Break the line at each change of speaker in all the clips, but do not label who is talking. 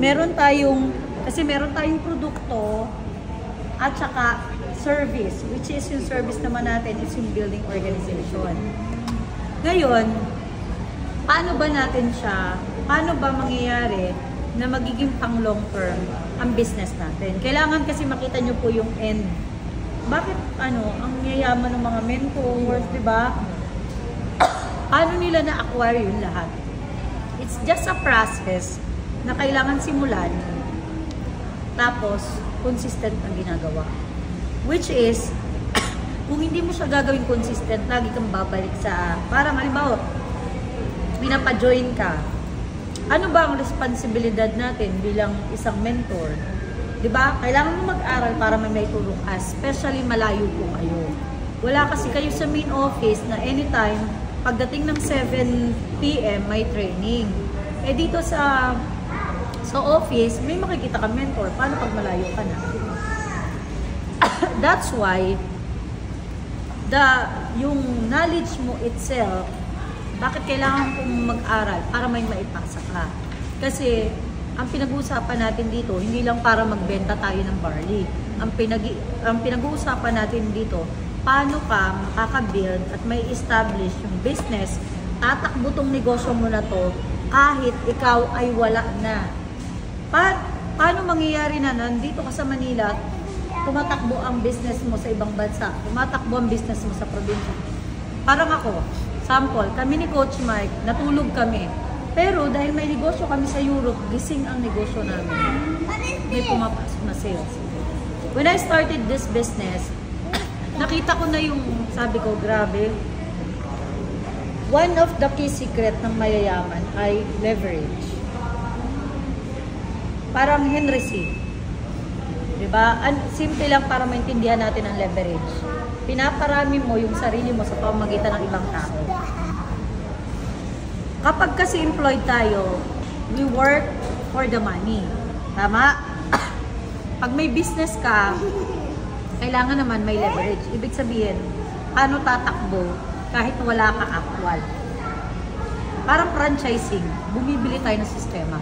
meron tayong produkto at saka service, which is yung service naman natin is yung building organization. Ngayon, paano ba mangyayari na magiging pang long term ang business natin? Kailangan kasi makita nyo po yung end. Bakit ang yayaman ng mga mentors, di ba? Paano nila na-acquire yun lahat? It's just a process na kailangan simulan, tapos consistent ang ginagawa. Which is, kung hindi mo siya gagawin consistent, lagi kang babalik sa, parang halimbawa, pinapa-join ka. Ano ba ang responsibilidad natin bilang isang mentor? Diba? Kailangan mo mag-aral para may turo ka, especially malayo po kayo. Wala kasi kayo sa main office na anytime, pagdating ng 7 PM, may training. Eh dito sa office, may makikita ka mentor. Paano pag malayo ka na? That's why, yung knowledge mo itself, bakit kailangan kong mag-aral? Para may maipasa ka. Kasi, ang pinag-uusapan natin dito, hindi lang para magbenta tayo ng barley. Ang pinag-uusapan natin dito, paano ka makaka-build at may establish yung business, tatakbo tong negosyo mo na to, kahit ikaw ay wala na. Paano mangyayari na nandito ka sa Manila, tumatakbo ang business mo sa ibang bansa, tumatakbo ang business mo sa probinsya? Parang ako, sample, kami ni Coach Mike, natulog kami. Pero dahil may negosyo kami sa Europe, gising ang negosyo namin. May pumapasok na sales. When I started this business, nakita ko na yung, sabi ko, grabe. One of the key secret ng mayayaman ay leverage. Parang Henry C. Diba? Simple lang para maintindihan natin ang leverage. Pinaparami mo yung sarili mo sa pamamagitan ng ibang tao. Kapag kasi employed tayo, we work for the money. Tama? Pag may business ka, kailangan naman may leverage. Ibig sabihin, paano tatakbo kahit wala ka actual? Parang franchising, bumibili tayo ng sistema.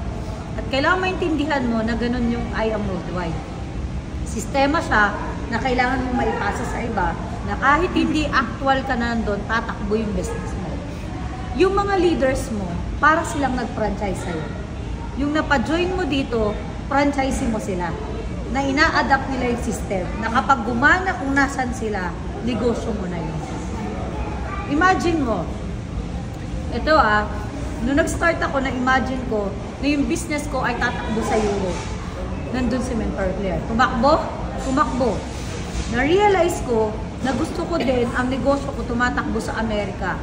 At kailangan maintindihan mo na ganun yung I am worldwide. Sistema siya na kailangan mo maipasa sa iba na kahit hindi actual ka nandun, tatakbo yung business mo. Yung mga leaders mo, para silang nag-franchise sa'yo. Yung napa-join mo dito, franchising mo sila. Na ina-adapt nila yung system. Na kapag gumana kung nasan sila, negosyo mo na yun. Imagine mo, ito nung nag-start ako, na-imagine ko na yung business ko ay tatakbo sa Europe. Nandun si Mentor Claire. Tumakbo? Tumakbo. Na-realize ko na gusto ko din ang negosyo ko tumatakbo sa Amerika.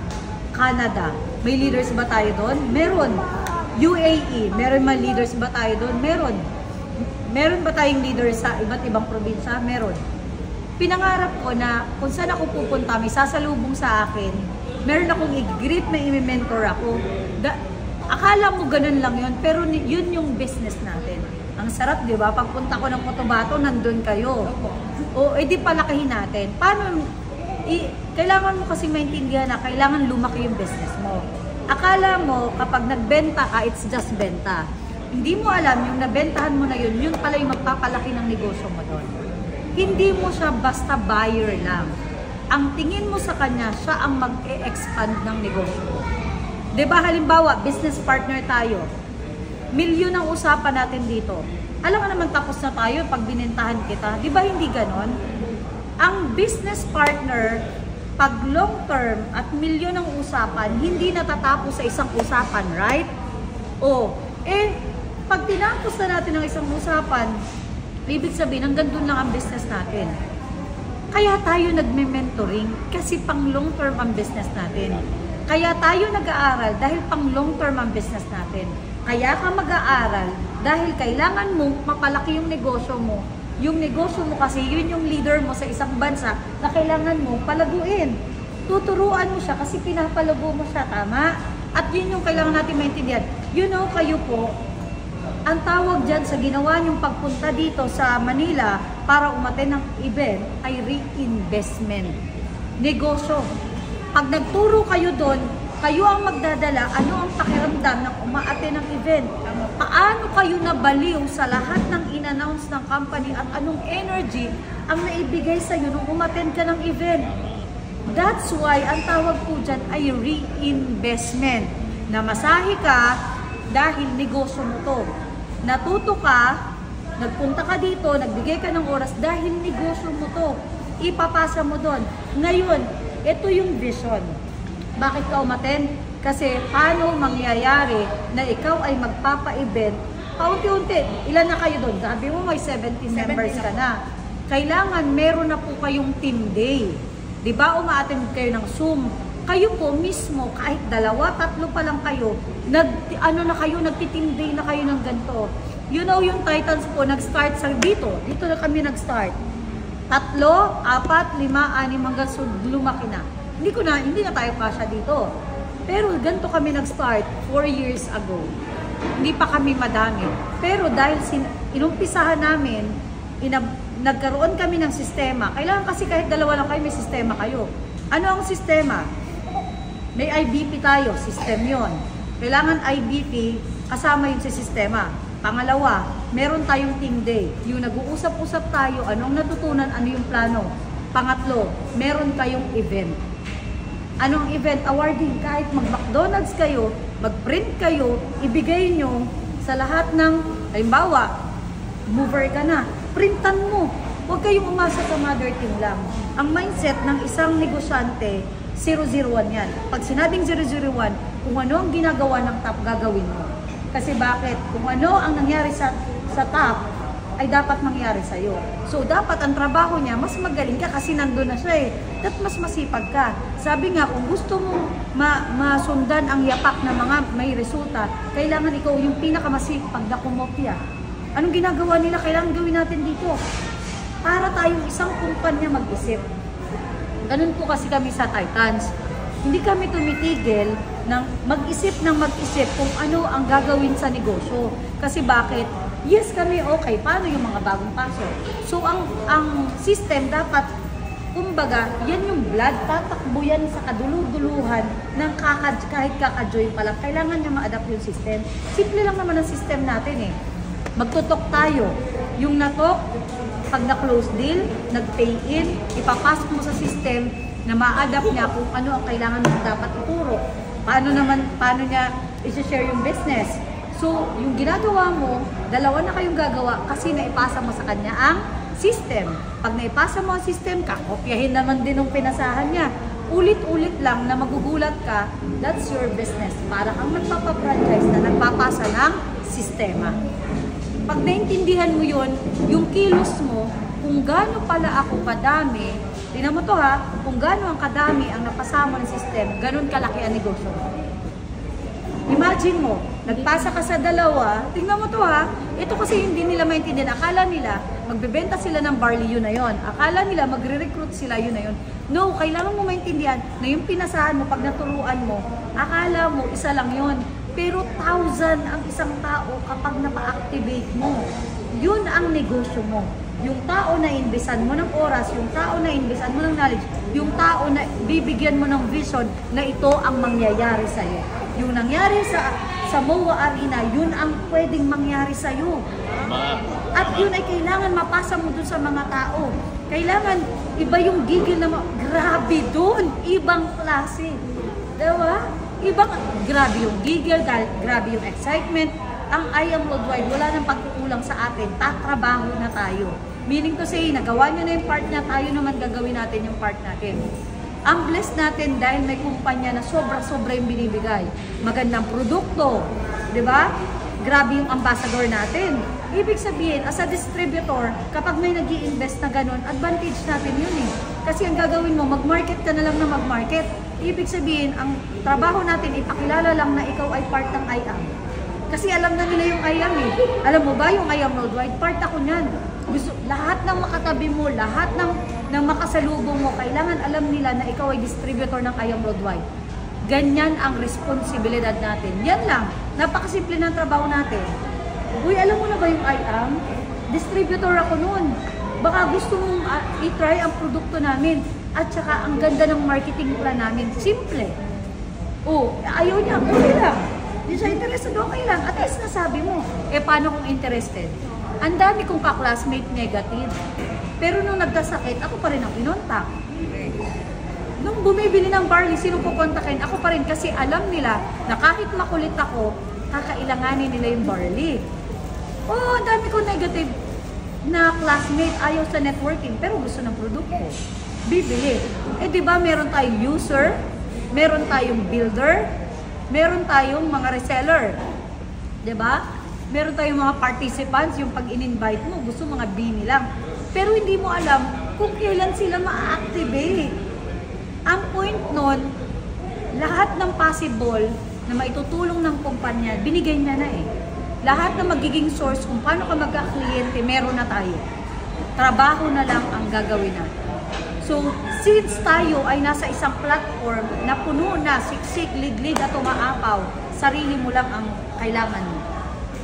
Canada. May leaders ba tayo doon? Meron. UAE. Meron mga leaders ba tayo doon? Meron. Meron ba tayong leaders sa iba't ibang probinsya? Meron. Pinangarap ko na kung saan ako pupunta, may sasalubong sa akin, meron akong i-greet na i-mentor ako. Akala mo ganun lang yun, pero yun yung business natin. Ang sarap, di ba? Pagpunta ko ng Cotabato, nandun kayo. O, edi palakihin natin. Paano? Kailangan mo kasi maintindihan na kailangan lumaki yung business mo. Akala mo, kapag nagbenta ka, it's just benta. Hindi mo alam, yung nabentahan mo na yun, yun pala yung magpapalaki ng negosyo mo doon. Hindi mo siya basta buyer lang. Ang tingin mo sa kanya, siya ang mag-e-expand ng negosyo mo. Diba, halimbawa, business partner tayo. Milyon ang usapan natin dito. Alam nga naman tapos na tayo pag binentahan kita. Diba hindi ganon? Ang business partner, pag long term at milyon ang usapan, hindi natatapos sa isang usapan, right? O, pag tinapos na natin ang isang usapan, ibig sabihin, hanggang doon lang ang business natin. Kaya tayo nagme-mentoring kasi pang long term ang business natin. Kaya tayo nag-aaral dahil pang long term ang business natin. Kaya ka mag-aaral dahil kailangan mo mapalaki yung negosyo mo. Yung negosyo mo kasi yun yung leader mo sa isang bansa na kailangan mo palaguin. Tuturuan mo siya kasi pinapalago mo siya, tama? At yun yung kailangan natin maintindihan. You know, kayo po, ang tawag dyan sa ginawa niyong pagpunta dito sa Manila para umattend ng event ay reinvestment. Negosyo. Pag nagturo kayo doon, kayo ang magdadala, ano ang pakiramdam ng umaattend ng event? Paano kayo nabaliw sa lahat ng in-announce ng company at anong energy ang naibigay sa'yo nung umattend ka ng event? That's why ang tawag po dyan ay reinvestment. Namasahe ka dahil negosyo mo to. Natuto ka, nagpunta ka dito, nagbigay ka ng oras dahil negosyo mo to. Ipapasa mo doon. Ngayon, ito yung vision. Bakit ka umattend? Kasi paano mangyayari na ikaw ay magpapa-event, paunti-unti, ilan na kayo doon? Sabi mo may 17 members ka na. Kailangan meron na po kayong team day. Di ba uma-attend kayo ng Zoom? Kayo po mismo, kahit 2, 3 pa lang kayo, nagti-team day na kayo ng ganito. You know, yung Titans po, nag-start sa dito. Dito na kami nag-start. 3, 4, 5, 6 hanggang lumaki na. Hindi na tayo kasya dito. Pero ganito kami nag-start 4 years ago. Hindi pa kami madami. Pero dahil inumpisahan namin, nagkaroon kami ng sistema. Kailangan kasi kahit 2 lang kayo, may sistema kayo. Ano ang sistema? May IBP tayo, system yon. Kailangan IBP, kasama yun sa sistema. Pangalawa, meron tayong team day. Yung nag-uusap-usap tayo, anong natutunan, ano yung plano. Pangatlo, meron kayong event. Anong event? Awarding. Kahit mag-McDonald's kayo, mag-print kayo, ibigay nyo sa lahat ng, halimbawa, mover ka na, printan mo. Huwag kayong umasa sa mother team lang. Ang mindset ng isang negosyante, 001 yan. Pag sinabing 001, kung ano ang ginagawa ng top, gagawin mo. Kasi bakit? Kung ano ang nangyari sa top, ay dapat mangyari sa'yo. So, dapat ang trabaho niya, mas magaling ka kasi nandun na siya eh. At mas masipag ka. Sabi nga, kung gusto mo masundan ang yapak na mga may resulta, kailangan ikaw yung pinakamasipag na kumopya. Anong ginagawa nila? Kailangan gawin natin dito. Para tayong isang kumpanya mag-isip. Ganun po kasi kami sa Titans. Hindi kami tumitigil ng mag-isip kung ano ang gagawin sa negosyo. Kasi bakit? Yes kami, okay. Paano yung mga bagong pasok? So, ang system dapat, kumbaga, yan yung blood, tatakbo yan sa kaduluduluhan ng kahit kaka-join pa lang. Kailangan niya ma-adapt yung system. Simple lang naman ang system natin eh. Magtutok tayo. Yung natok, pag na-close deal, nag-pay in, ipapasok mo sa system na ma-adapt niya kung ano ang kailangan mo dapat ituro. Paano niya i-share yung business. So, yung ginagawa mo, 2 na kayong gagawa kasi naipasa mo sa kanya ang system. Pag naipasa mo ang system, kakopyahin naman din ng pinasahan niya. Ulit-ulit lang na magugulat ka, that's your business. Para kang nagpapa-franchise na nagpapasa ng sistema. Pag naintindihan mo yun, yung kilos mo, kung gaano pala ako kadami, tingnan mo to ha, kung gaano ang kadami ang napasama ng system, ganun kalaki ang negosyo mo. Imagine mo, nagpasa ka sa 2, tingnan mo to ha, ito kasi hindi nila maintindihan. Akala nila, magbebenta sila ng barley, yun na yun. Akala nila, magre-recruit sila, yun na yun. No, kailangan mo maintindihan na yung pinasahan mo, pag naturuan mo, akala mo, isa lang yun. Pero 1,000 ang isang tao kapag napa-activate mo. Yun ang negosyo mo. Yung tao na inbesan mo ng oras, yung tao na inbesan mo ng knowledge, yung tao na bibigyan mo ng vision na ito ang mangyayari sa'yo. Yung nangyari sa MOA Arena, yun ang pwedeng mangyari sa'yo. At yun ay kailangan mapasa mo dun sa mga tao. Kailangan, iba yung gigil na grabe dun, ibang klase. Diba? Grabe yung gigil, grabe yung excitement. Ang I Am Worldwide, wala nang pagkukulang sa atin, tatrabaho na tayo. Meaning to say, nagawa nyo na yung part na tayo naman gagawin natin yung part natin. Ang blessed natin dahil may kumpanya na sobra-sobra yung binibigay. Magandang produkto, di ba? Grabe yung ambassador natin. Ibig sabihin, as a distributor, kapag may nag-i-invest na ganun, advantage natin yun eh. Kasi ang gagawin mo, mag-market ka na lang na mag-market. Ibig sabihin, ang trabaho natin, ipakilala lang na ikaw ay part ng I Am. Kasi alam na nila yung I Am eh. Alam mo ba yung I Am Worldwide? Part ako niyan. Lahat ng makatabi mo, lahat ng makasalubong mo, kailangan alam nila na ikaw ay distributor ng I Am Worldwide. Ganyan ang responsibilidad natin. Yan lang. Napakasimple ng trabaho natin. Uy, alam mo na ba yung I Am? Distributor ako noon. Baka gusto mong i-try ang produkto namin. At saka ang ganda ng marketing plan namin. Simple. Oh, ayaw niya. Okay lang. Hindi siya interested, okay lang. At least nasabi mo. Eh, paano kung interested? Ang dami kong ka-classmate negative. Pero nung nagkasakit, ako pa rin ang pinontak. Nung bumibili ng barley, sino po kontakin? Ako pa rin kasi alam nila na kahit makulit ako, kakailanganin nila yung barley. Oh, ang dami kong negative na classmate, ayaw sa networking, pero gusto ng produkto. Bibili. Eh, di ba meron tayong user, meron tayong builder, meron tayong mga reseller. Di ba? Meron tayong mga participants, yung pag in-invite mo, gusto mga bini lang. Pero hindi mo alam kung kailan sila ma-activate. Ang point nun, lahat ng possible na maitutulong ng kumpanya, binigay niya na eh. Lahat na magiging source kung paano ka magka-kliyente, meron na tayo. Trabaho na lang ang gagawin natin. So, since tayo ay nasa isang platform na puno na, siksik, liglig at umaapaw, sarili mo lang ang kailangan mo.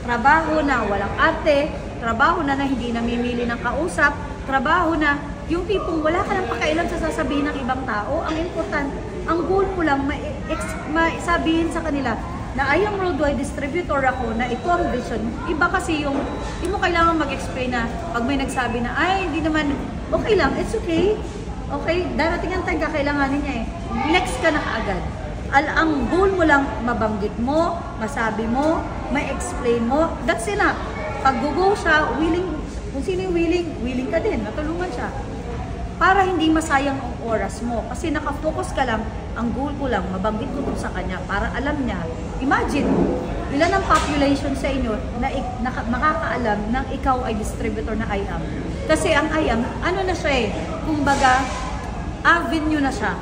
Trabaho na walang arte, trabaho na hindi namimili ng kausap, trabaho na yung tipong wala ka nang pakailan sa sasabihin ng ibang tao. Ang important, ang goal mo lang, sabihin sa kanila na I am worldwide distributor ako, na ito ang vision. Iba kasi yung, hindi mo kailangan mag-explain na pag may nagsabi na, ay, hindi naman, okay lang, it's okay. Okay, darating ang time kakailanganin niya eh. Next ka na kaagad. Ang goal mo lang, mabanggit mo, masabi mo, ma-explain mo, that's enough. Pag go siya, willing, kung sino yung willing ka din, natulungan siya. Para hindi masayang ang oras mo. Kasi nakafocus ka lang, ang goal ko lang, mabanggit ko sa kanya para alam niya. Imagine, ilan ang population sa inyo na makakaalam ng ikaw ay distributor na IAM. Kasi ang IAM, ano na siya eh, kumbaga, avenue na siya.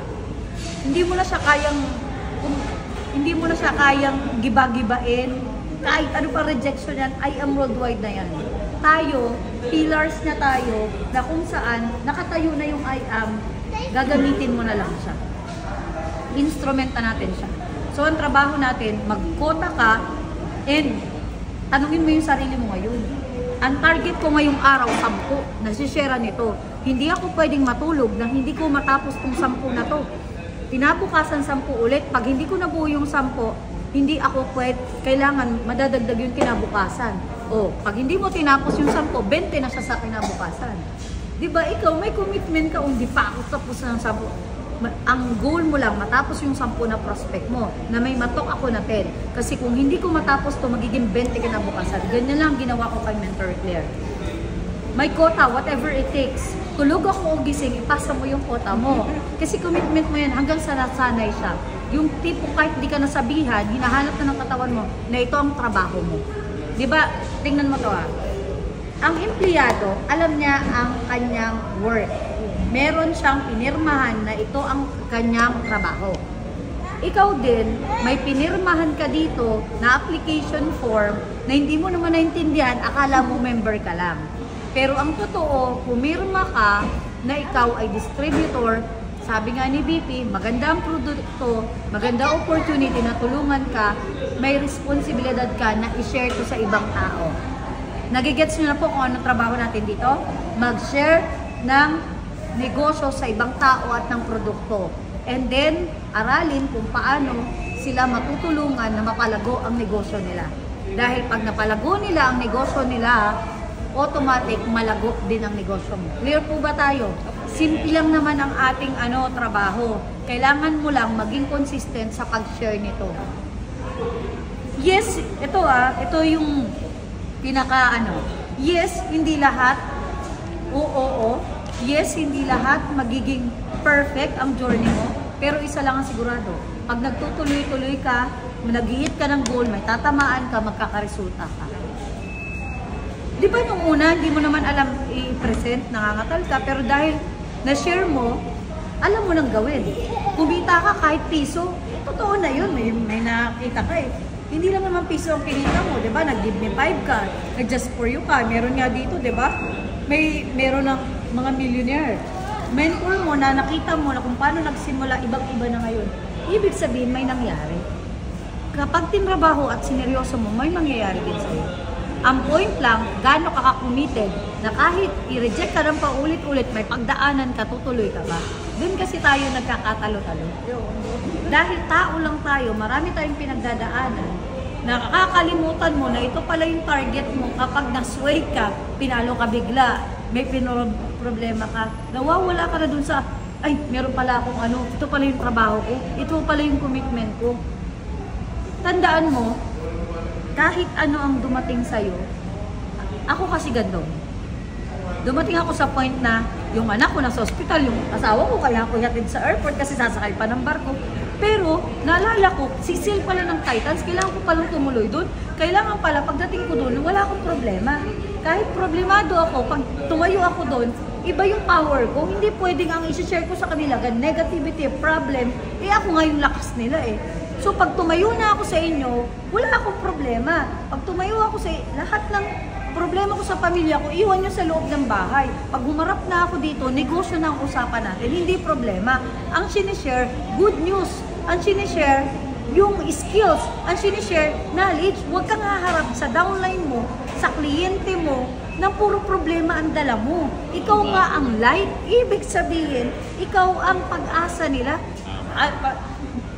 Hindi mo na siya kayang giba-gibain, kahit ano pa rejection yan, IAM worldwide na yan. Tayo, pillars na tayo, na kung saan, nakatayo na yung IAM, gagamitin mo na lang siya. Instrumenta natin siya. So, ang trabaho natin, mag-quota ka, and tanungin mo yung sarili mo ngayon. Ang target ko ngayong araw, 10, nasishare nito. Hindi ako pwedeng matulog na hindi ko matapos tong 10 na to. Pinabukasan 10 ulit. Pag hindi ko nabuo yung 10, hindi ako kailangan madadagdag yung kinabukasan. O, pag hindi mo tinapos yung 10, 20 na siya sa kinabukasan. Diba, ikaw may commitment ka, hindi pa ako tapos ng 10. Ang goal mo lang, matapos yung 10 na prospect mo, na may matok ako na 10. Kasi kung hindi ko matapos to, magiging 20 kinabukasan. Ganyan lang ginawa ko kay Mentor Claire. May quota, whatever it takes. Tulog ako o gising, ipasa mo yung quota mo. Kasi commitment mo yan hanggang sa nasanay siya. Yung tipo kahit di ka nasabihan, hinahanap na ng katawan mo na ito ang trabaho mo. Diba? Tingnan mo to ah. Ang empleyado, alam niya ang kanyang work. Meron siyang pinirmahan na ito ang kanyang trabaho. Ikaw din, may pinirmahan ka dito na application form na hindi mo naman naintindihan, akala mo member ka lang. Pero ang totoo, pumirma ka na ikaw ay distributor. Sabi nga ni BP, maganda ang produkto, maganda opportunity na tulungan ka, may responsibilidad ka na i-share to sa ibang tao. Nagigets nyo na po kung anong trabaho natin dito? Mag-share ng negosyo sa ibang tao at ng produkto. And then, aralin kung paano sila matutulungan na mapalago ang negosyo nila. Dahil pag napalago nila ang negosyo nila, automatic malago din ang negosyo mo. Clear po ba tayo? Simple lang naman ang ating trabaho. Kailangan mo lang maging consistent sa pag-share nito. Yes, ito yung pinaka Yes, hindi lahat. Oo. Yes, hindi lahat magiging perfect ang journey mo. Pero isa lang ang sigurado. Pag nagtutuloy-tuloy ka, nag-hit ka ng goal, may tatamaan ka, magkakaresulta ka. Di ba nung una, hindi mo naman alam i-present, nangangatal ka, pero dahil na-share mo, alam mo nang gawin. Kumita ka kahit piso, totoo na yun, may nakita ka eh. Hindi lang naman piso ang kinita mo, di ba? Nag-give me 5 ka, nag-just for you ka, meron nga dito, di ba? Meron ng mga millionaire. Mentor mo na nakita mo na kung paano nagsimula, ibang-iba na ngayon. Ibig sabihin, may nangyari. Kapag tinrabaho at sineryoso mo, may mangyayari din sa'yo. Ang point lang, gaano ka ka-committed na kahit i-reject ka ng paulit-ulit, may pagdaanan ka, tutuloy ka ba? Doon kasi tayo nagkakatalo-talo. Dahil tao lang tayo, marami tayong pinagdadaanan, Nakakalimutan mo na ito pala yung target mo. Kapag nasway ka, pinalo ka bigla, may problema ka, nawawala ka na dun sa, ay, meron pala akong ano, ito pala yung trabaho ko, ito pala yung commitment ko. Tandaan mo, kahit ano ang dumating sa'yo, ako kasi gandong. Dumating ako sa point na yung anak ko nasa hospital, yung asawa ko kaya ako hatid sa airport kasi sasakay pa ng barko. Pero naalala ko, sisil pala ng Titans, kailangan ko palang tumuloy doon. Kailangan pala, pagdating ko doon, wala akong problema. Kahit problemado ako, pag tumayo ako doon, iba yung power ko. Hindi pwedeng ang isi-share ko sa kanila, negativity, problem, eh ako nga yung lakas nila eh. So pag tumayo na ako sa inyo, wala akong problema. Pag tumayo ako sa lahat ng problema ko sa pamilya ko, iwan nyo sa loob ng bahay. Pag humarap na ako dito, negosyo na ang usapan natin, hindi problema. Ang sinishare, good news. Ang sinishare, yung skills. Ang sinishare, knowledge. Huwag kang haharap sa downline mo, sa kliyente mo, na puro problema ang dala mo. Ikaw nga ang light. Ibig sabihin, ikaw ang pag-asa nila.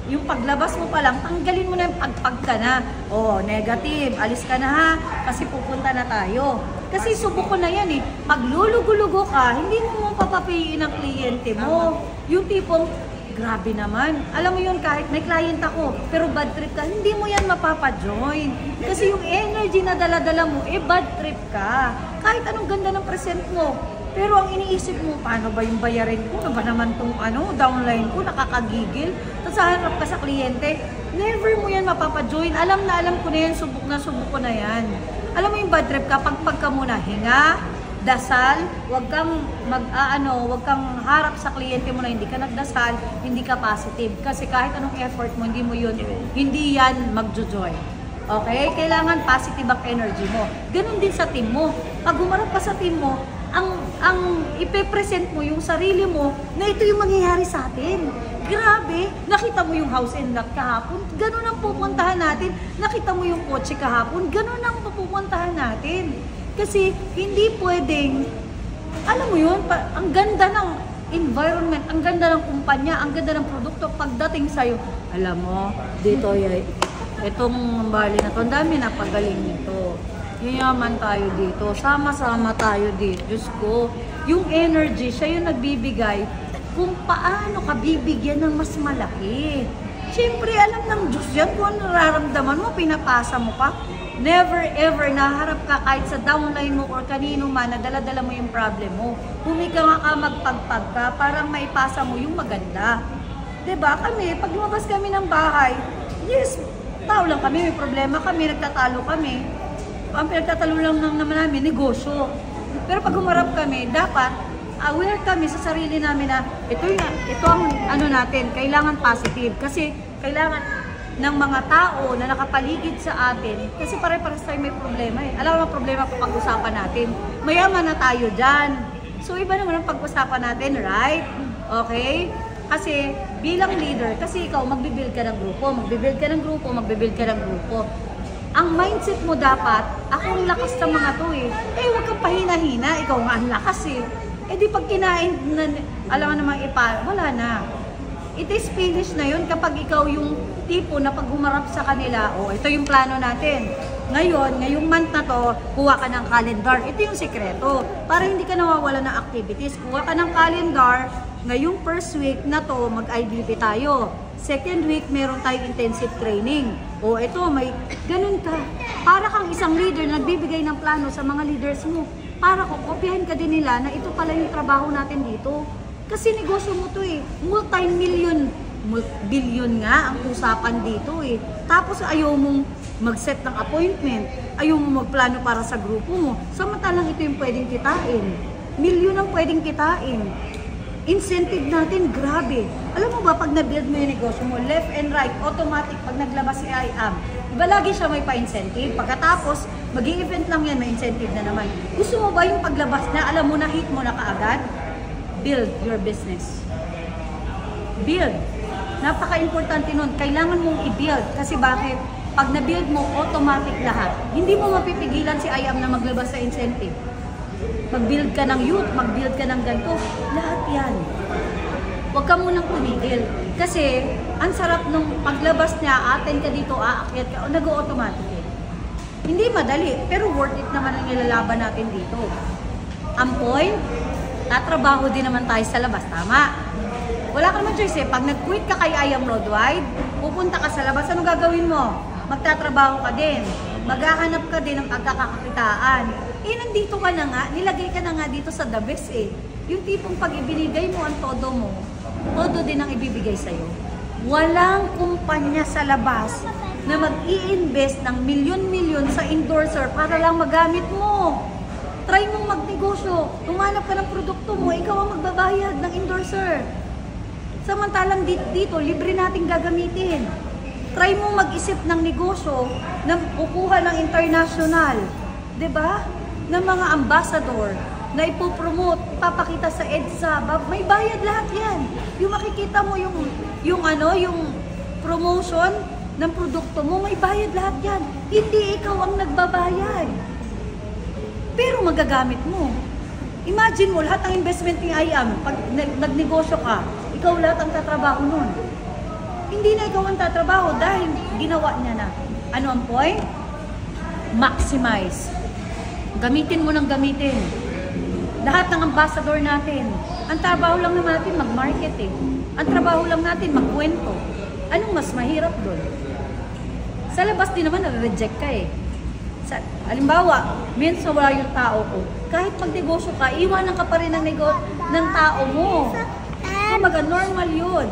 Yung paglabas mo pa lang, tanggalin mo na yung pagpag ka na. Oh, negative, alis ka na ha, kasi pupunta na tayo. Kasi subok ko na yan eh. Pag lulugo-lugo ka, hindi mo papapiin ang kliyente mo. Yung tipong, grabe naman. Alam mo yun, kahit may client ako, pero bad trip ka, hindi mo yan mapapa-join. Kasi yung energy na dala-dala mo, eh bad trip ka. Kahit anong ganda ng present mo. Pero ang iniisip mo, paano ba yung bayarin ko? Ano ba naman tong downline ko, nakakagigil? Tapos hahanap ka sa kliyente, never mo yan mapapa-join. Alam ko na yan, subok ko na yan. Alam mo yung bad trip ka, pagpag ka muna, hinga, dasal, wag kang wag kang harap sa kliyente mo na hindi ka nagdasal, hindi ka positive. Kasi kahit anong effort mo, hindi yan magjo-join. Okay? Kailangan positive ang energy mo. Ganun din sa team mo. Pag humarap ka sa team mo, ang ipe-present mo yung sarili mo na ito yung mangyayari sa atin. Grabe, nakita mo yung house and lot kahapon, ganun ang pupuntahan natin. Nakita mo yung kotse kahapon, ganun ang pupuntahan natin. Kasi hindi pwedeng, alam mo yun, ang ganda ng environment, ang ganda ng kumpanya, ang ganda ng produkto, pagdating sa'yo, alam mo, dito itong bali na to, ang dami na pagaling nito. Yayaman tayo dito, sama-sama tayo dito. Diyos ko, yung energy, siya yung nagbibigay kung paano ka bibigyan ng mas malaki. Siyempre, alam ng Diyos yan kung ano nararamdaman mo, pinapasa mo pa. Never ever naharap ka kahit sa downline mo or kanino man na dala-dala mo yung problem mo. Humika nga ka, magpagpag ka, parang maipasa mo yung maganda. Diba? Kami, pag lumabas kami ng bahay, yes, tao lang kami, may problema kami, nagtatalo kami. Ang pinagtatalo lang naman namin, negosyo. Pero pag humarap kami, dapat aware kami sa sarili namin na ito ang natin, kailangan positive. Kasi kailangan ng mga tao na nakapaligid sa atin, kasi pare-pares tayo may problema eh. Alam mo ang problema kung pag-usapan natin, mayaman na tayo dyan. So iba naman ang pag-usapan natin, right? Okay? Kasi bilang leader, kasi ikaw magbibuild ka ng grupo, magbibuild ka ng grupo. Ang mindset mo dapat, ako ang lakas ng mga to eh. Eh, huwag kang pahina-hina, ikaw nga ang lakas eh. Eh di pag kinain, alam mo naman wala na. It is finished na yun kapag ikaw yung tipo na pag humarap sa kanila, ito yung plano natin. Ngayong month na to, kuha ka ng calendar. Ito yung sekreto. Para hindi ka nawawala ng activities, kuha ka ng calendar. Ngayong first week na to, mag-IBP tayo. Second week, meron tayong intensive training. Ito, may ganun ka. Para kang isang leader na nagbibigay ng plano sa mga leaders mo. Para kopyahin ka din nila na ito pala yung trabaho natin dito. Kasi negosyo mo to eh. Billion nga ang usapan dito eh. Tapos ayaw mong mag-set ng appointment. Ayaw mong magplano para sa grupo mo. Samantalang ito yung pwedeng kitain. Milyon ang pwedeng kitain. Incentive natin, grabe. Alam mo ba, pag na-build mo yung negosyo mo, left and right, automatic, pag naglabas si IAM, iba lagi siya may pa-incentive. Pagkatapos, mag-i-event lang yan, may incentive na naman. Gusto mo ba yung paglabas na, alam mo na, hit mo na kaagad? Build your business. Build. Napaka-importante nun. Kailangan mong i-build. Kasi bakit? Pag na-build mo, automatic lahat. Hindi mo mapipigilan si IAM na maglabas sa incentive. Mag-build ka ng youth, mag-build ka ng ganito, lahat yan. huwag ka munang tumigil. Kasi, ang sarap nung paglabas niya, atin ka dito, aakyat ka, o nag-automatic eh. Hindi madali, pero worth it naman ang nilalaban natin dito. Ang point, tatrabaho din naman tayo sa labas, tama? Wala ka naman choice eh. Pag nag-quit ka kay I Am Worldwide, pupunta ka sa labas, anong gagawin mo? Magtatrabaho ka din. Maghahanap ka din ng pagkakakitaan. Eh, nandito ka na nga, nilagay ka na nga dito sa the best eh. Yung tipong pag ibinigay mo ang todo mo, todo din ang ibibigay sa'yo. Walang kumpanya sa labas na mag-i-invest ng milyon-milyon sa endorser para lang magamit mo. Try mong magnegosyo. Tumanap ka ng produkto mo, ikaw ang magbabayad ng endorser. Samantalang dito, libre nating gagamitin. Try mong mag-isip ng negosyo na kukuha ng international. Diba? Ng mga ambassador na ipopromote, ipapakita sa EDSA. May bayad lahat yan. Yung makikita mo yung promotion ng produkto mo, may bayad lahat yan. Hindi ikaw ang nagbabayad. Pero magagamit mo. Imagine mo, lahat ng investment ni IAM, pag nagnegosyo ka, ikaw lahat ang tatrabaho nun. Hindi na ikaw ang tatrabaho dahil ginawa niya na. Ano ang point? Maximize. Gamitin mo ng gamitin. Lahat ng ambassador natin, ang trabaho lang naman natin mag-market eh. Ang trabaho lang natin magkwento. Anong mas mahirap doon? Sa labas din naman, na-reject ka eh. Halimbawa, minsan wala yung tao ko. Kahit magnegosyo ka, iwanan ka pa rin ng tao mo. So, normal yun.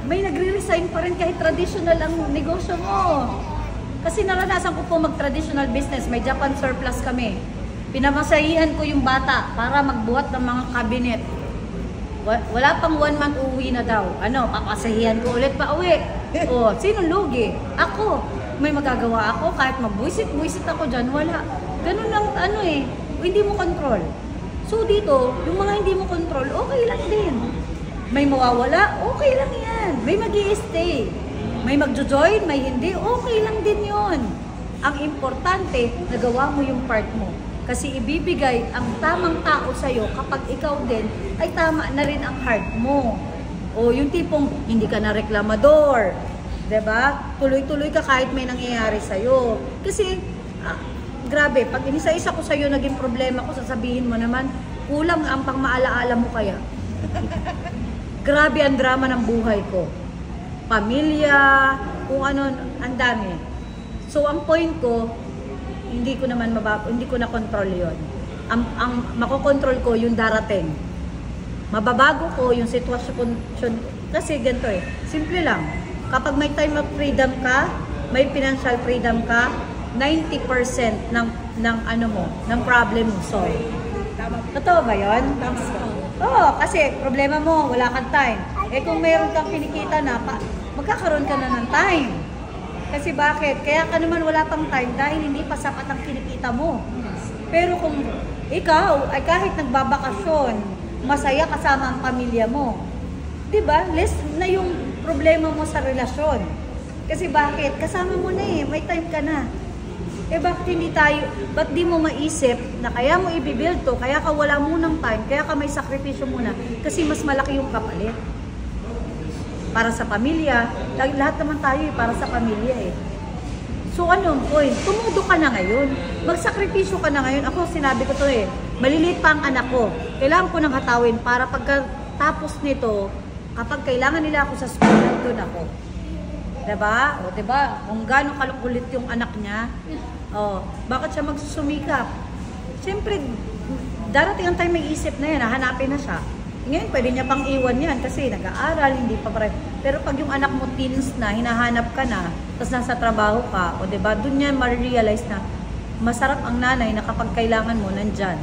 May nagre-resign pa rin kahit traditional ang negosyo mo. Kasi naranasan ko po mag-traditional business. May Japan surplus kami. Pinamasahihan ko yung bata para magbuhat ng mga cabinet. Wala pang 1 month uwi na daw. Papasahihan ko ulit pa uwi. O, sino lugi? Ako. May magagawa ako kahit mabwisit-bwisit ako dyan, wala. Ganun lang, hindi mo control. So dito, yung mga hindi mo control, okay lang din. May mawawala, okay lang yan. May mag-i-stay. May magjo-join, may hindi, okay lang din yon. Ang importante, nagawa mo yung part mo. Kasi ibibigay ang tamang tao sa'yo kapag ikaw din ay tama na rin ang heart mo. O yung tipong hindi ka na reklamador. Diba? Tuloy-tuloy ka kahit may nangyayari sa'yo. Kasi, grabe, pag inisa-isa ko sa'yo naging problema ko, sasabihin mo naman, kulang ang pang-maalaala mo kaya. Grabe ang drama ng buhay ko. Pamilya, kung ano, ang dami. So, ang point ko, hindi ko na control yon. Ang makokontrol ko, yung darating. Mababago ko yung sitwasyon, kasi ganito eh, simple lang. Kapag may time of freedom ka, may financial freedom ka, 90% ng problem mo solve. Totoo ba yun? Oo, kasi problema mo, wala kang time. Eh kung meron kang kinikita na, magkakaroon ka na ng time. Kasi bakit? Kaya ka naman wala pang time dahil hindi pa sapat ang kinikita mo. Pero kung ikaw ay kahit nagbabakasyon, masaya kasama ang pamilya mo, diba? Less na yung problema mo sa relasyon. Kasi bakit? Kasama mo na eh, may time ka na. Eh bakit ba't di mo maisip na kaya mo i-build to, kaya ka wala munang time, kaya ka may sakripisyo muna, kasi mas malaki yung kapalit. Para sa pamilya, lahat naman tayo eh, para sa pamilya eh. So anong point? Tumudo ka na ngayon. Magsakripisyo ka na ngayon. Ako, sinabi ko to eh, maliliit pa ang anak ko. Kailangan ko nang hatawin para pagkatapos nito, kapag kailangan nila ako sa school, nandun ako. Diba? O diba? Kung gano'ng kalukulit yung anak niya, bakit siya magsusumikap? Siyempre, darating ang time may isip na yan, hanapin na siya. Ngayon, pwede niya pang iwan yan kasi nag-aaral, hindi pa pare. Pero pag yung anak mo teens na, hinahanap ka na, tapos nasa trabaho ka, o diba? Doon niya ma-realize na masarap ang nanay na kapag kailangan mo, nandyan.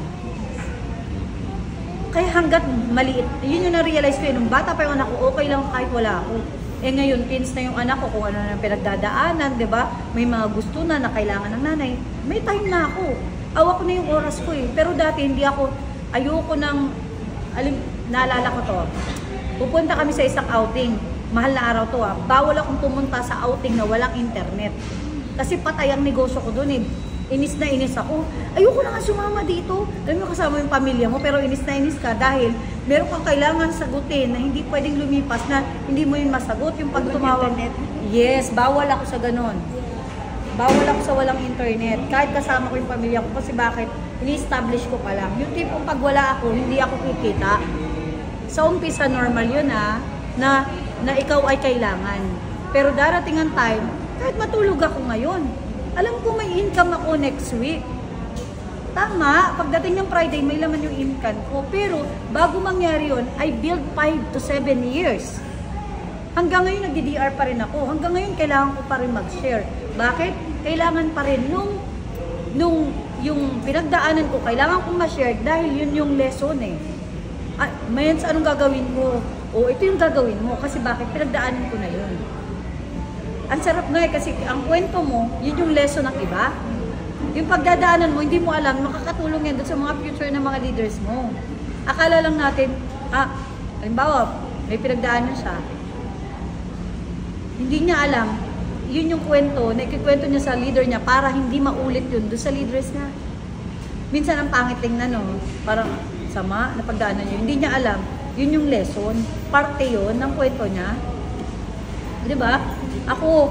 Kaya hanggat maliit, yun yung na-realize ko nung bata pa yung anak ko, okay lang kahit wala ako. Eh ngayon, teens na yung anak ko, kung ano na pinagdadaanan, di ba? May mga gusto na kailangan ng nanay. May time na ako. Awa ko na yung oras ko eh. Pero dati hindi ako, ayoko nang, naalala ko to. Pupunta kami sa isang outing. Mahal na araw to ah. Bawal akong pumunta sa outing na walang internet. Kasi patay ang negosyo ko doon eh. Inis na inis ako. Ayoko na nga sumama dito. Alam mo, kasama yung pamilya mo, pero inis na inis ka dahil meron kang kailangan sagutin na hindi pwedeng lumipas na hindi mo yun masagot. Yung pag tumawag. Yes, bawal ako sa ganon. Bawal ako sa walang internet. Kahit kasama ko yung pamilya ko. Kasi bakit? Ini-establish ko pa lang. Yung tipong pag wala ako, hindi ako kikita. Sa umpisa, normal yun na ikaw ay kailangan. Pero darating ang time, kahit matulog ako ngayon, alam ko may income ako next week. Tama, pagdating ng Friday, may laman yung income ko. Pero bago mangyari yun, I build 5 to 7 years. Hanggang ngayon, nag-DDR pa rin ako. Hanggang ngayon, kailangan ko pa rin mag-share. Bakit? Kailangan pa rin nung yung pinagdaanan ko, kailangan kong ma-share dahil yun yung lesson eh. Mayans, anong gagawin ko? O, ito yung gagawin mo. Kasi bakit? Pinagdaanan ko na yun. Ang sarap nga eh, kasi ang kwento mo, yun yung lesson ng iba. Yung pagdadaanan mo, hindi mo alam, makakatulong yan doon sa mga future ng mga leaders mo. Akala lang natin, halimbawa, may pinagdaanan siya. Hindi niya alam, yun yung kwento, na ikikwento niya sa leader niya para hindi maulit yun doon sa leaders niya. Minsan ang pangit tingnan, no? Parang sama na pagdaanan niya. Hindi niya alam, yun yung lesson. Parte yun ng kwento niya. Diba? Ako,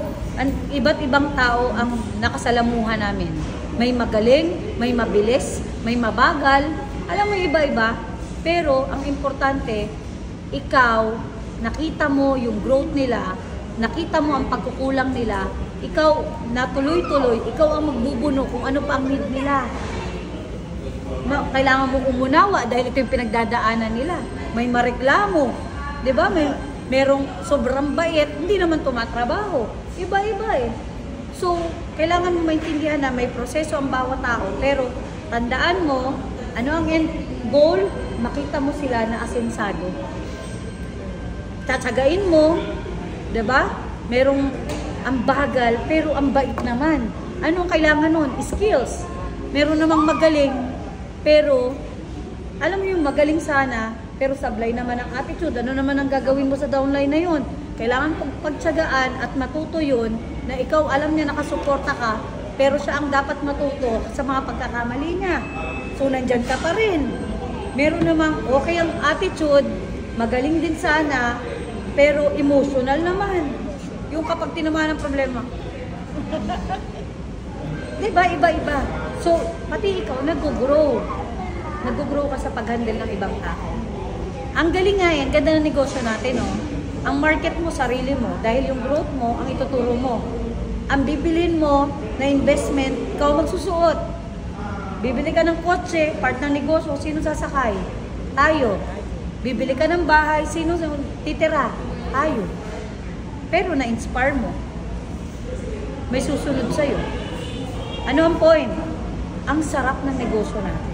iba't ibang tao ang nakasalamuhan namin. May magaling, may mabilis, may mabagal. Alam mo, iba-iba. Pero, ang importante, ikaw, nakita mo yung growth nila, nakita mo ang pagkukulang nila, ikaw, natuloy-tuloy, ikaw ang magbubuno kung ano pa ang need nila. Kailangan mong umunawa dahil ito yung pinagdadaanan nila. May mareklamo. Diba? Merong sobrang bait, hindi naman tumatrabaho. Iba-iba eh. So, kailangan mo maintindihan na may proseso ang bawat tao. Pero, tandaan mo, ano ang end goal? Makita mo sila na asensado. Tatsagain mo, diba? Merong ang bagal, pero ang bait naman. Anong kailangan nun? Skills. Meron namang magaling, pero, alam mo yung magaling sana, pero sablay naman ang attitude. Ano naman ang gagawin mo sa downline na yun? Kailangan pagtsagaan at matuto yun na ikaw alam niya nakasuporta ka, pero siya ang dapat matuto sa mga pagkakamali niya. So, nandyan ka pa rin. Meron namang okay ang attitude, magaling din sana, pero emotional naman. Yung kapag tinamaan ng problema. Diba? Iba-iba. So, pati ikaw, nag-grow. Nag-grow ka sa pag-handle ng ibang tao. Ang galing nga yan, ganda ng negosyo natin, no? Ang market mo, sarili mo. Dahil yung growth mo, ang ituturo mo. Ang bibilin mo na investment, ikaw magsusuot. Bibili ka ng kotse, part ng negosyo, sino sasakay? Tayo. Bibili ka ng bahay, sino titira? Tayo. Pero na-inspire mo. May susunod sa'yo. Ano ang point? Ang sarap ng negosyo natin.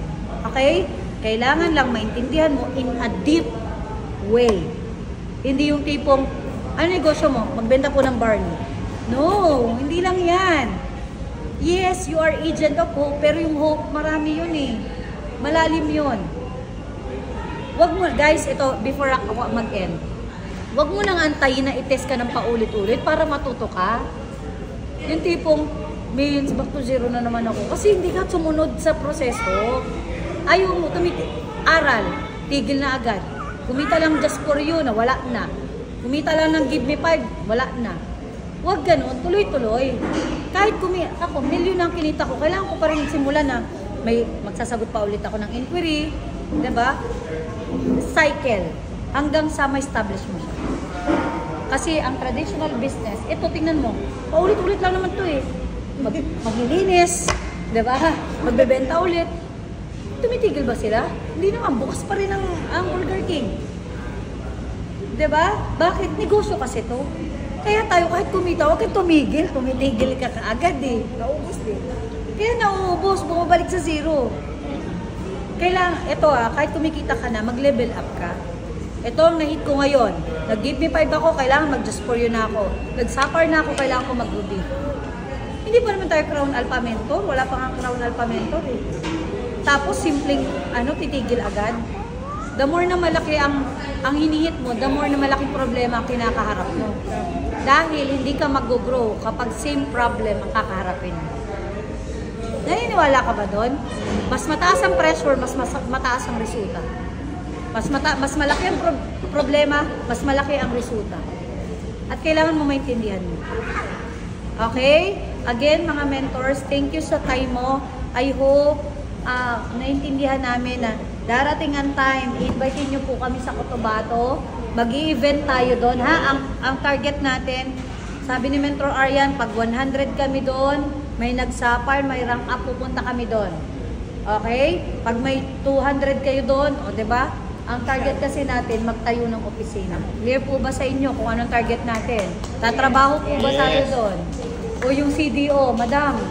Okay? Kailangan lang maintindihan mo in a deep way. Hindi yung tipong, ano negosyo mo? Magbenta po ng barley. No, hindi lang yan. Yes, you are agent of hope, pero yung hope, marami yun eh. Malalim yun. Wag mo, guys, ito, before ako mag-end, wag mo nang antayin na itest ka ng paulit-ulit para matuto ka. Yung tipong, millions, back to zero na naman ako. Kasi hindi ka sumunod sa proseso. Ayaw mo, aral, tigil na agad. Kumita lang just for you, na wala na. Kumita lang ng give me 5, wala na. Huwag ganun, tuloy-tuloy. Kahit ako, milyon ang kinita ko, kailangan ko pa rin simulan na may magsasagot pa ulit ako ng inquiry, diba? Cycle, hanggang sa ma-establish mo siya. Kasi ang traditional business, ito tingnan mo, paulit-ulit lang naman to eh. Maglilinis, diba? Magbebenta ulit. Tumitigil ba sila? Hindi naman, bukas pa rin ang Burger King. Diba? Bakit? Negosyo kasi to. Kaya tayo kahit kumita, huwag kang tumigil. Tumitigil ka kaagad eh. Naubos din. Kaya nauubos, bumabalik sa zero. Kailangan, ito kahit kumikita ka na, mag-level up ka. Ito ang nahit ko ngayon. Nag-give me 5 ako, kailangan mag-just for you na ako. Nag-sapar na ako, kailangan ko mag-ruby. Hindi pa naman tayo Crown Alpha Mentor. Wala pa nga Crown Alpha Mentor eh. Tapos simpleng titigil agad. The more na malaki ang hinihit mo, the more na malaking problema ang kinakaharap mo. Dahil hindi ka mag-grow kapag same problem ang kakaharapin mo. Naniniwala ka ba doon? Mas mataas ang pressure, mas mataas ang resulta. Mas malaki ang problema, mas malaki ang resulta. At kailangan mo maintindihan mo. Okay? Again, mga mentors, thank you sa time mo. I hope naintindihan namin na darating ang time, invite niyo po kami sa Cotabato. Mag-i-event tayo doon, ha? Ang target natin, sabi ni Mentor Aryan, pag 100 kami doon, may nag-sapphire, may rank up, pupunta kami doon. Okay? Pag may 200 kayo doon, o diba? Ang target kasi natin, magtayo ng opisina. Clear po ba sa inyo kung anong target natin? Tatrabaho po ba tayo doon? O yung CDO, madam?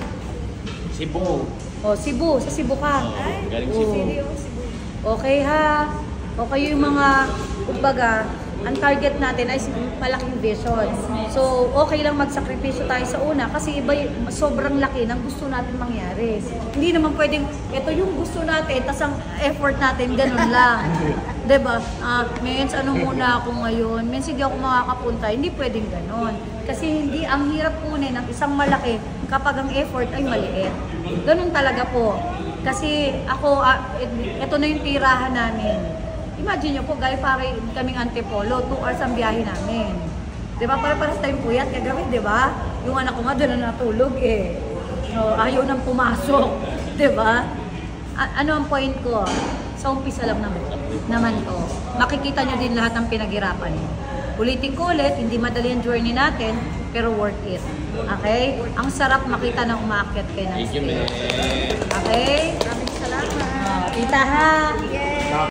Cebu.
O, Cebu. Sa Cebu ka.
Galing
O,
Cebu.
okay ha. Okay yung mga, kumbaga, ang target natin ay malaking vision. So, okay lang magsakripisyo tayo sa una kasi iba sobrang laki ng gusto natin mangyari. Hindi naman pwedeng, ito yung gusto natin, tas ang effort natin, ganun lang. Diba? Mens, ano muna ako ngayon? Mens, hindi ako makakapunta. Hindi pwedeng ganun. Kasi hindi, ang hirap kunin ng isang malaki kapag ang effort ay maliit. Ganun talaga po. Kasi ako, ito na yung tirahan namin. Imagine nyo po, gaya pare kaming Antipolo, 2 hours ang biyahe namin. Diba? Para-paras tayong puyat kagabi, diba? Yung anak ko nga doon na natulog eh. So, ayaw nang pumasok. Diba? Ano ang point ko? Sa umpisa lang naman to. Makikita nyo din lahat ng pinaghirapan nyo. Ulitin ko ulit, hindi madali ang journey natin, pero worth it. Okay? Ang sarap makita na umaakyat kayo ng stage. Okay?
Maraming salamat.
Kita ha?
Yes.